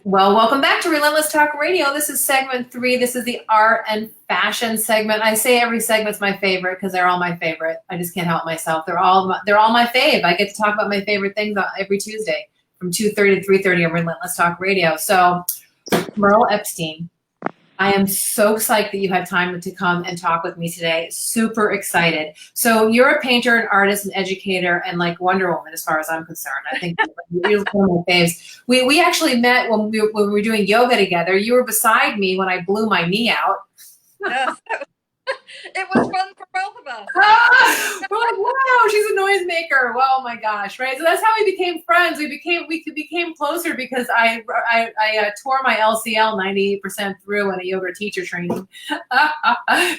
Well, welcome back to Relentless Talk Radio. This is segment 3. This is the art and fashion segment. I say every segment's my favorite because they're all my favorite. I just can't help myself. They're all my fave. I get to talk about my favorite things every Tuesday from 2:30 to 3:30 on Relentless Talk Radio. So, Meryl Epstein, I am so psyched that you had time to come and talk with me today. Super excited. So you're a painter, an artist, an educator, and like Wonder Woman as far as I'm concerned. I think you're one of my faves. We actually met when we were doing yoga together. You were beside me when I blew my knee out. Yes. It was fun for both of us. We're like, wow, she's a noisemaker. Oh my gosh, right? So that's how we became friends. We became closer because I tore my LCL 98% through in a yoga teacher training.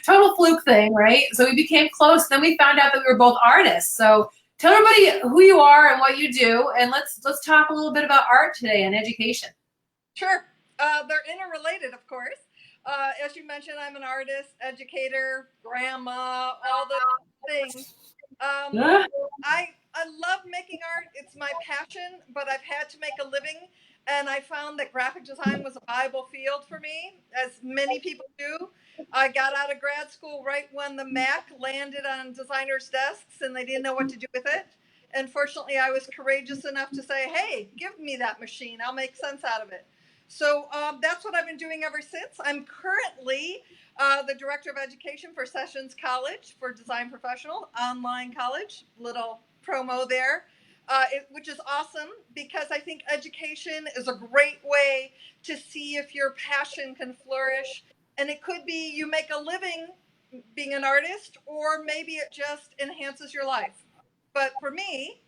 Total fluke thing, right? So we became close. Then we found out that we were both artists. So tell everybody who you are and what you do, and let's talk a little bit about art today and education. Sure. They're interrelated, of course. As you mentioned, I'm an artist, educator, grandma, all the things. I love making art. It's my passion, but I've had to make a living, and I found that graphic design was a viable field for me, as many people do. I got out of grad school right when the Mac landed on designers' desks, and they didn't know what to do with it. And fortunately, I was courageous enough to say, hey, give me that machine. I'll make sense out of it. So that's what I've been doing ever since. I'm currently the director of education for Sessions College for Design Professional, online college, little promo there, which is awesome because I think education is a great way to see if your passion can flourish. And it could be you make a living being an artist, or maybe it just enhances your life. But for me,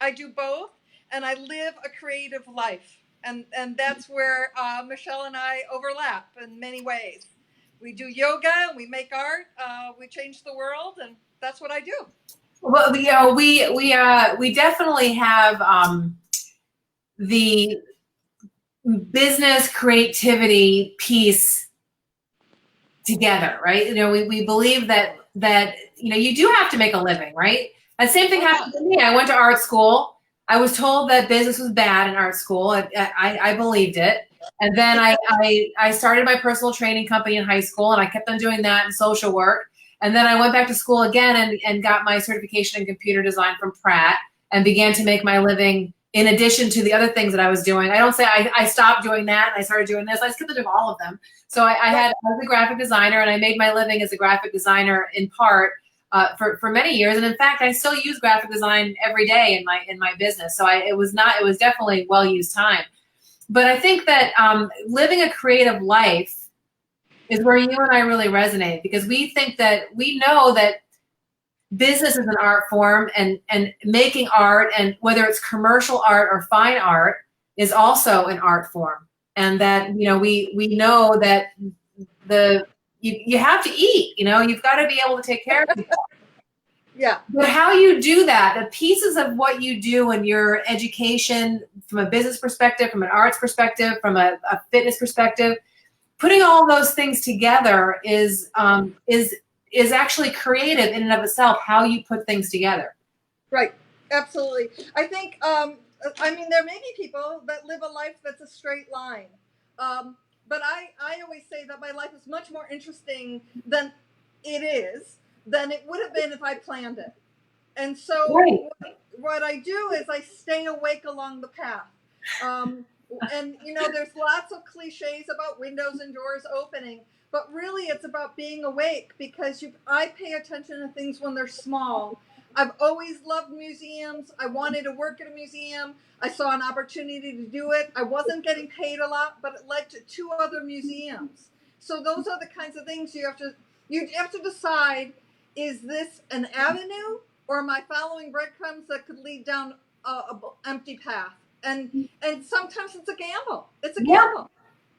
I do both, and I live a creative life. And that's where Michelle and I overlap in many ways. We do yoga, we make art, we change the world, and that's what I do. Well, we definitely have the business creativity piece together, right? You know, we believe that you know, you do have to make a living, right? That same thing happened to me. I went to art school. I was told that business was bad in art school. I believed it. And then I started my personal training company in high school, and I kept on doing that in social work. And then I went back to school again and got my certification in computer design from Pratt and began to make my living in addition to the other things that I was doing. I don't say I stopped doing that and I started doing this. I just kept doing all of them. So I was a graphic designer, and I made my living as a graphic designer in part for many years. And in fact, I still use graphic design every day in my business. So it was definitely well-used time. But I think that living a creative life is where you and I really resonate, because we know that business is an art form, and making art, and whether it's commercial art or fine art, is also an art form. And that, you know, we know that you have to eat, you know, you've got to be able to take care of yourself. Yeah. But how you do that, the pieces of what you do in your education, from a business perspective, from an arts perspective, from a fitness perspective, putting all those things together is actually creative in and of itself, how you put things together. Right. Absolutely. I think, I mean, there may be people that live a life that's a straight line. But I always say that my life is much more interesting than it would have been if I planned it. And so what I do is I stay awake along the path. And, you know, there's lots of cliches about windows and doors opening, but really it's about being awake, because I pay attention to things when they're small. I've always loved museums. I wanted to work at a museum. I saw an opportunity to do it. I wasn't getting paid a lot, but it led to 2 other museums. So those are the kinds of things you have to decide, is this an avenue, or am I following breadcrumbs that could lead down an empty path? And sometimes it's a gamble. It's a gamble.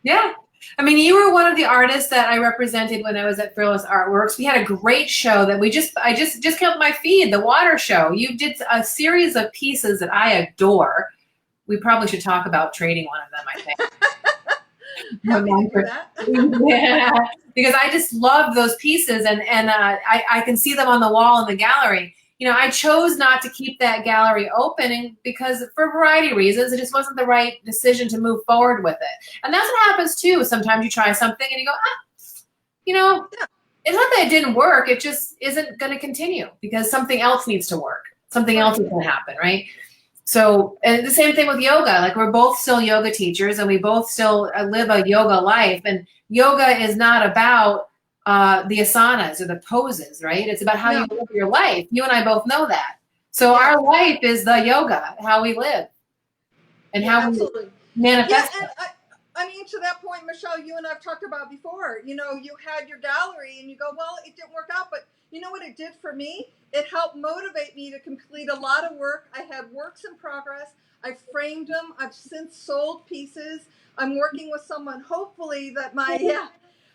Yeah. I mean, you were one of the artists that I represented when I was at Fearless Artworks. We had a great show that I just came up my feed, the water show. You did a series of pieces that I adore. We probably should talk about trading one of them, I think. Happy to do that. Yeah, because I just love those pieces, and I can see them on the wall in the gallery. I chose not to keep that gallery open, and because for a variety of reasons, it just wasn't the right decision to move forward with it. And that's what happens too. Sometimes you try something and you go, it's not that it didn't work. It just isn't going to continue because something else needs to work. Something else is going to happen, right? So, and the same thing with yoga. Like, we're both still yoga teachers, and we both still live a yoga life. And yoga is not about the asanas or the poses, right? It's about how you live your life. You and I both know that. So our life is the yoga, how we live, and how we manifest. Yeah, and I mean, to that point, Michelle, you and I've talked about before. You had your gallery, and you go, well, it didn't work out, but you know what it did for me? It helped motivate me to complete a lot of work. I had works in progress. I framed them. I've since sold pieces. I'm working with someone, hopefully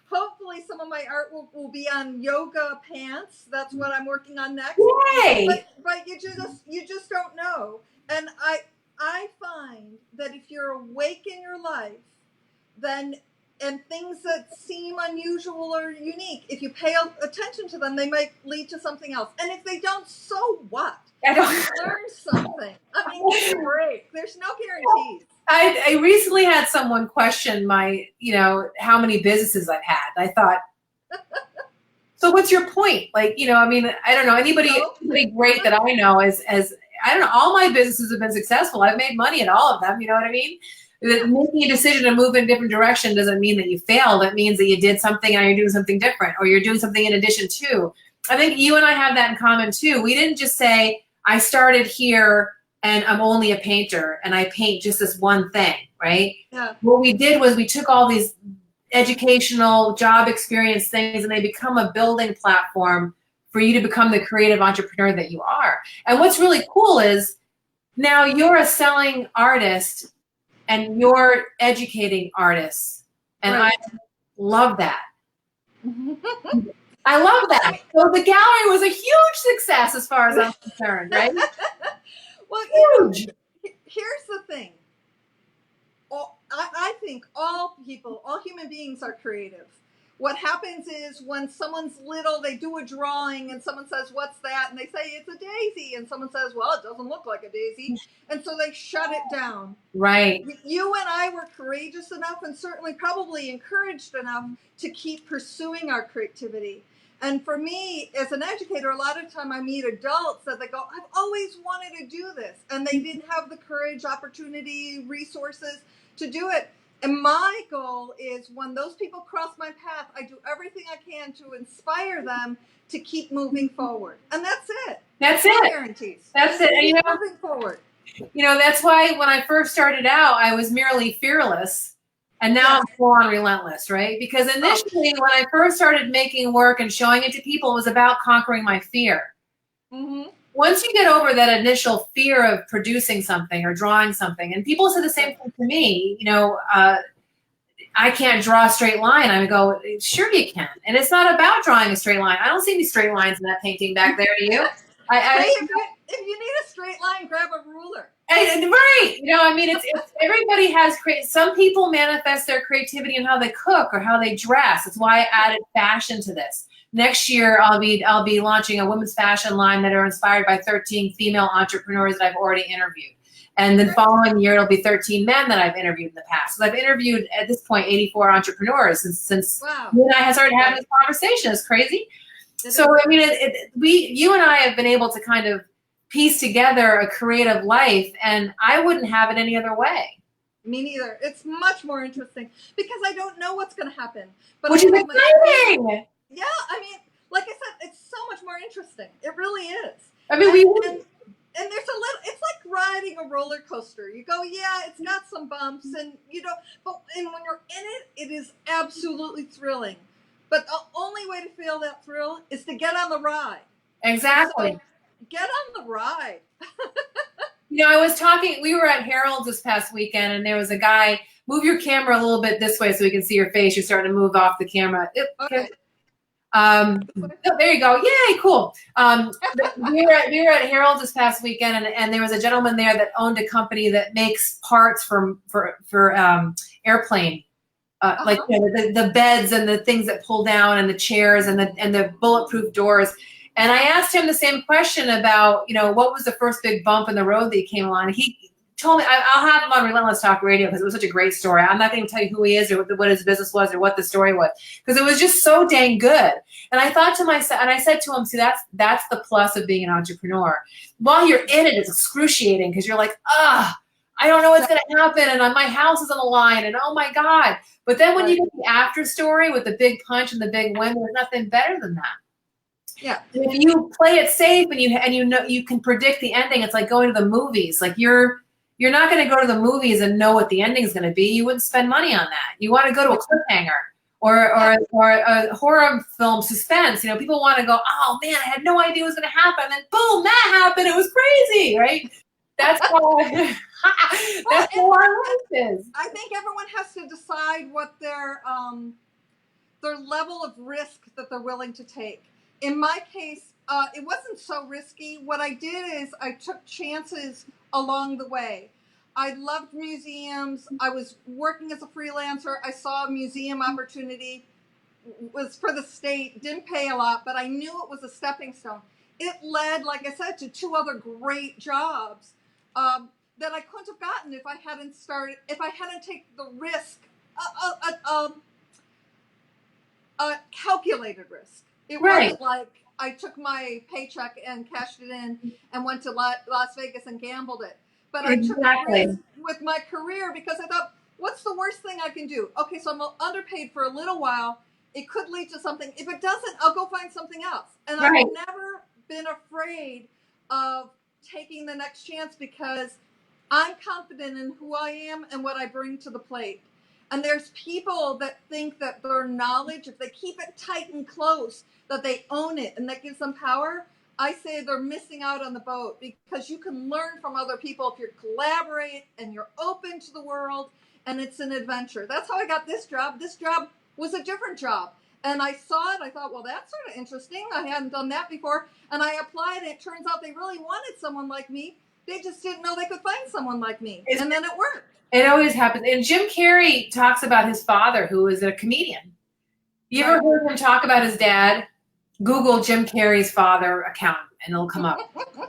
hopefully some of my art will be on yoga pants. That's what I'm working on next. Yay! But you just don't know. And I find that if you're awake in your life, then and things that seem unusual or unique, if you pay attention to them, they might lead to something else. And if they don't, so what? You learn something. I mean, give a break. There's no guarantees. I recently had someone question my, how many businesses I've had. I thought, so what's your point? Like, I mean, I don't know, anybody great that I know as I don't know, all my businesses have been successful. I've made money in all of them. You know what I mean? Making a decision to move in a different direction doesn't mean that you failed. It means that you did something and you're doing something different, or you're doing something in addition to. I think you and I have that in common too. We didn't just say, I started here and I'm only a painter and I paint just this one thing, right? Yeah. What we did was we took all these educational job experience things and they become a building platform for you to become the creative entrepreneur that you are. And what's really cool is now you're a selling artist and you're educating artists. And I love that. I love that. So the gallery was a huge success as far as I'm concerned, right? Well, huge. Here's the thing. I think all human beings are creative. What happens is when someone's little, they do a drawing and someone says, what's that? And they say, it's a daisy. And someone says, well, it doesn't look like a daisy. And so they shut it down. Right. You and I were courageous enough and certainly probably encouraged enough to keep pursuing our creativity. And for me, as an educator, a lot of time I meet adults that they go, I've always wanted to do this. And they didn't have the courage, opportunity, resources to do it. And my goal is when those people cross my path, I do everything I can to inspire them to keep moving forward. And that's it. That's no it. Guarantees. That's it. Keep moving forward. That's why when I first started out, I was merely fearless. And now I'm full on relentless, right? Because initially, when I first started making work and showing it to people, it was about conquering my fear. Mm-hmm. Once you get over that initial fear of producing something or drawing something, and people say the same thing to me, I can't draw a straight line. I go, sure you can. And it's not about drawing a straight line. I don't see any straight lines in that painting back there, do you? If you need a straight line, grab a ruler. Right. It's everybody has some people manifest their creativity in how they cook or how they dress. That's why I added fashion to this. Next year, I'll be launching a women's fashion line that are inspired by 13 female entrepreneurs that I've already interviewed. And then following year, it'll be 13 men that I've interviewed in the past. So I've interviewed, at this point, 84 entrepreneurs since you and I have started having this conversation. It's crazy. So, you and I have been able to kind of piece together a creative life, and I wouldn't have it any other way. Me neither. It's much more interesting because I don't know what's going to happen. But which is exciting. Yeah, like I said, it's so much more interesting. It really is. And there's a little. It's like riding a roller coaster. You go, yeah, it's got some bumps, and but when you're in it, it is absolutely thrilling. But the only way to feel that thrill is to get on the ride. Exactly. So get on the ride. We were at Harold's this past weekend, and there was a guy, move your camera a little bit this way so we can see your face. You're starting to move off the camera. Okay. There you go. Yay, cool. We were at Harold's this past weekend, and there was a gentleman there that owned a company that makes parts for airplane. Like the beds and the things that pull down and the chairs and the bulletproof doors. And I asked him the same question about, what was the first big bump in the road that he came along. He told me, I'll have him on Relentless Talk Radio because it was such a great story. I'm not going to tell you who he is or what his business was or what the story was, because it was just so dang good. And I thought to myself, and I said to him, see, that's the plus of being an entrepreneur. While you're in it, it's excruciating because you're like, I don't know what's going to happen, and my house is on the line, and oh my God. But then when you get the after story with the big punch and the big win, there's nothing better than that. Yeah. And if you play it safe and you can predict the ending, it's like going to the movies. Like you're not going to go to the movies and know what the ending is going to be. You wouldn't spend money on that. You want to go to a cliffhanger or a horror film suspense. People want to go, oh man, I had no idea what was going to happen, and then boom, that happened. It was crazy, right? That's how that's how our life is. I think everyone has to decide what their level of risk that they're willing to take. In my case, it wasn't so risky. What I did is I took chances along the way. I loved museums. I was working as a freelancer. I saw a museum opportunity. It was for the state, didn't pay a lot, but I knew it was a stepping stone. It led, like I said, to 2 other great jobs that I couldn't have gotten if I hadn't taken the risk, a calculated risk. It wasn't like I took my paycheck and cashed it in and went to Las Vegas and gambled it. But I took a risk with my career because I thought, what's the worst thing I can do? Okay, so I'm underpaid for a little while. It could lead to something. If it doesn't, I'll go find something else. And I've never been afraid of taking the next chance because I'm confident in who I am and what I bring to the plate. And there's people that think that their knowledge, if they keep it tight and close, that they own it and that gives them power. I say they're missing out on the boat because you can learn from other people if you collaborate and you're open to the world and it's an adventure. That's how I got this job. This job was a different job. And I saw it. I thought, well, that's sort of interesting. I hadn't done that before. And I applied. And it turns out they really wanted someone like me. They just didn't know they could find someone like me. And then it worked. It always happens. And Jim Carrey talks about his father, who is a comedian. You ever heard him talk about his dad? Google Jim Carrey's father accountant, and it'll come up.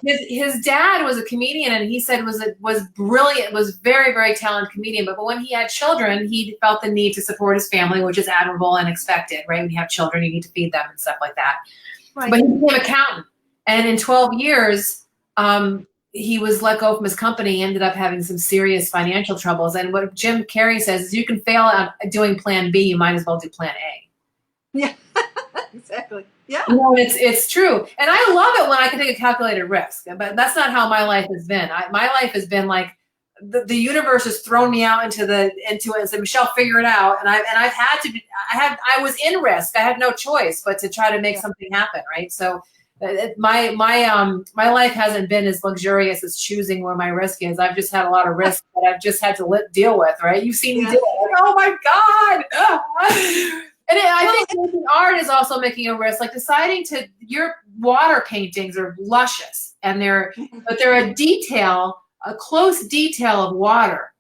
His dad was a comedian, and he said was brilliant, was very, very talented comedian. But when he had children, he felt the need to support his family, which is admirable and expected, right? When you have children, you need to feed them and stuff like that. Right. But he became an accountant, and in 12 years, he was let go from his company, ended up having some serious financial troubles. And what Jim Carrey says is, you can fail at doing plan B, you might as well do plan A. Yeah, exactly. Yeah. It's true. And I love it when I can take a calculated risk, but that's not how my life has been. My life has been like the universe has thrown me out into it and said, Michelle, figure it out. And I've had to I was in risk. I had no choice but to try to make something happen. Right. So my life hasn't been as luxurious as choosing where my risk is. I've just had a lot of risk that I've just had to deal with. Right. You've seen me do it. Like, oh my God. And I think making art is also making a risk, like deciding your water paintings are luscious and they're a close detail of water.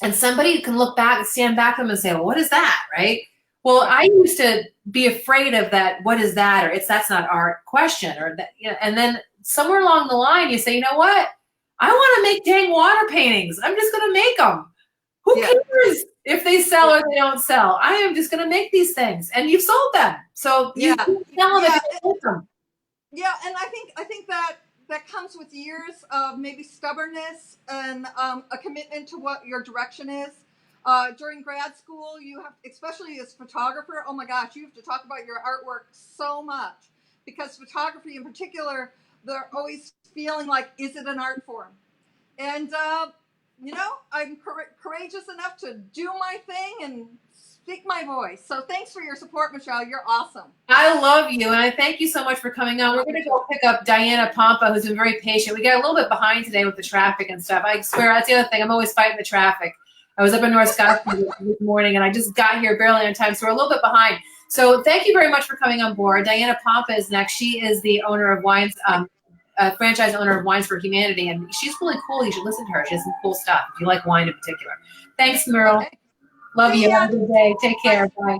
And somebody can stand back from them and say, well, what is that? Right. Well, I used to be afraid of that. What is that? Or that's not art question or that, and then somewhere along the line you say, you know what? I want to make dang water paintings. I'm just going to make them. Who cares if they sell or they don't sell? I am just going to make these things, and you've sold them. So you can sell them if you sold them. Yeah, and I think that comes with years of maybe stubbornness and a commitment to what your direction is. During grad school, you have, especially as a photographer, oh my gosh, you have to talk about your artwork so much because photography in particular, they're always feeling like, is it an art form? And I'm courageous enough to do my thing and speak my voice. So thanks for your support, Michelle. You're awesome. I love you, and I thank you so much for coming on. We're going to go pick up Diana Pompa, who's been very patient. We got a little bit behind today with the traffic and stuff. I swear, that's the other thing. I'm always fighting the traffic. I was up in North Scottsdale this morning, and I just got here barely on time, so we're a little bit behind. So thank you very much for coming on board. Diana Pompa is next. She is the owner of Wines. Franchise owner of Wines for Humanity, and she's really cool. You should listen to her. She has some cool stuff if you like wine in particular. Thanks, Meryl. Okay. Love you. Have a good day. Take care. Bye.